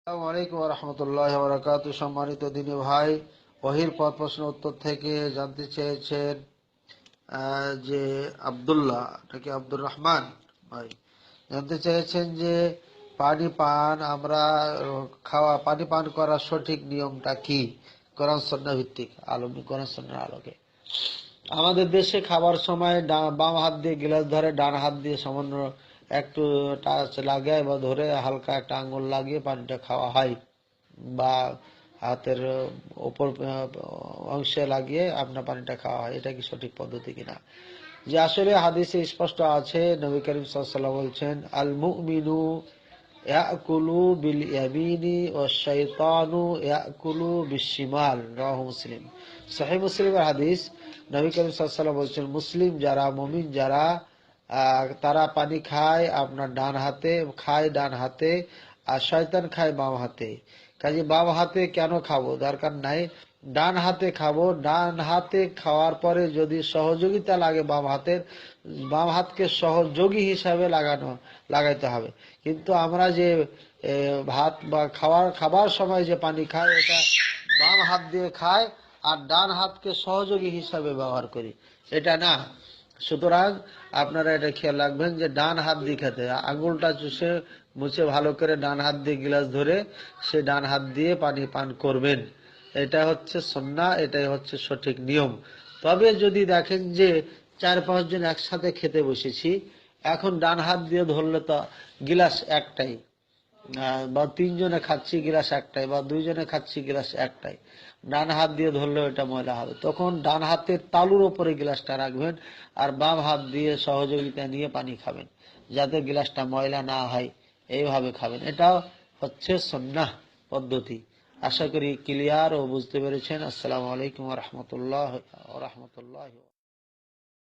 আসসালামু আলাইকুম ওয়া রাহমাতুল্লাহি ওয়া বারাকাতুহু। সম্মানিত দিনী ভাই, ওহীর পথ প্রশ্ন উত্তর থেকে জানতে চেয়েছেন যে আব্দুল্লাহ নাকি আব্দুর রহমান ভাই জানতে চেয়েছেন যে পানি পান করার সঠিক নিয়মটা কি, কোরআন সুন্নাহ ভিত্তিক কোরআন সুন্নাহর আলোকে। আমাদের দেশে খাবার সময় বাম হাত দিয়ে গ্লাস ধরে, ডান হাত দিয়ে সামান্য একটু টাচ লাগায় বা ধরে হালকা একটা আঙ্গুল লাগিয়ে পানিটা খাওয়া হয়, বা হাতের উপর অংশে লাগিয়ে আপনার পানিটা খাওয়া হয়। এটা কি সঠিক পদ্ধতি কিনা? যে আসলে হাদিসে স্পষ্ট আছে, নবী করিম সাল্লাল্লাহু আলাইহি ওয়াসাল্লাম বলছেন, আল মুমিনু ইয়াকুলু বিল ইয়ামিনি ওয়াশ শাইতানু ইয়াকুলু বিশ শিমাল। রাওয়াহু মুসলিম। সহিহ মুসলিমের হাদিস। নবী করিম সাল্লাল্লাহু আলাইহি ওয়াসাল্লাম বলছেন, মুসলিম যারা, মুমিন যারা, তারা পানি খায় আপনার ডান হাতে, খায় ডান হাতে, আর শয়তান খায় বাম হাতে। কাজে বাম হাতে কেন খাবো, দরকার নাই, ডান হাতে খাবো। ডান হাতে খাওয়ার পরে যদি সহযোগিতা লাগে বাম হাতকে সহযোগী হিসাবে লাগাইতে হবে। কিন্তু আমরা যে ভাত বা খাবার সময় যে পানি খাই, এটা বাম হাত দিয়ে খায় আর ডান হাতকে সহযোগী হিসাবে ব্যবহার করি, এটা না। সুতরাং আপনারা এটা খেয়াল রাখবেন যে ডান হাত দিয়ে খেতে, আঙুলটা চুষে মুছে ভালো করে ডান হাত দিয়ে গিলাস ধরে সে ডান হাত দিয়ে পানি পান করবেন। এটা হচ্ছে সুন্নাহ, এটাই হচ্ছে সঠিক নিয়ম। তবে যদি দেখেন যে 4-5 জন একসাথে খেতে বসেছি, এখন ডান হাত দিয়ে ধরলে তো গিলাস একটাই, বা 3 জনে খাচ্ছি গিলাস একটাই, বা 2 জনে খাচ্ছি গিলাস একটাই, ডান হাত দিয়ে ধরলেও এটা ময়লা হবে। তখন ডান হাতের তালুর ওপরে গিলাসটা রাখবেন আর বাম হাত দিয়ে সহযোগিতা নিয়ে পানি খাবেন, যাতে গিলাসটা ময়লা না হয়, এইভাবে খাবেন। এটাও হচ্ছে সুন্নাহ পদ্ধতি। আশা করি ক্লিয়ার ও বুঝতে পেরেছেন। আসসালামু আলাইকুম ওয়া রাহমাতুল্লাহি ওয়া বারাকাতুহু।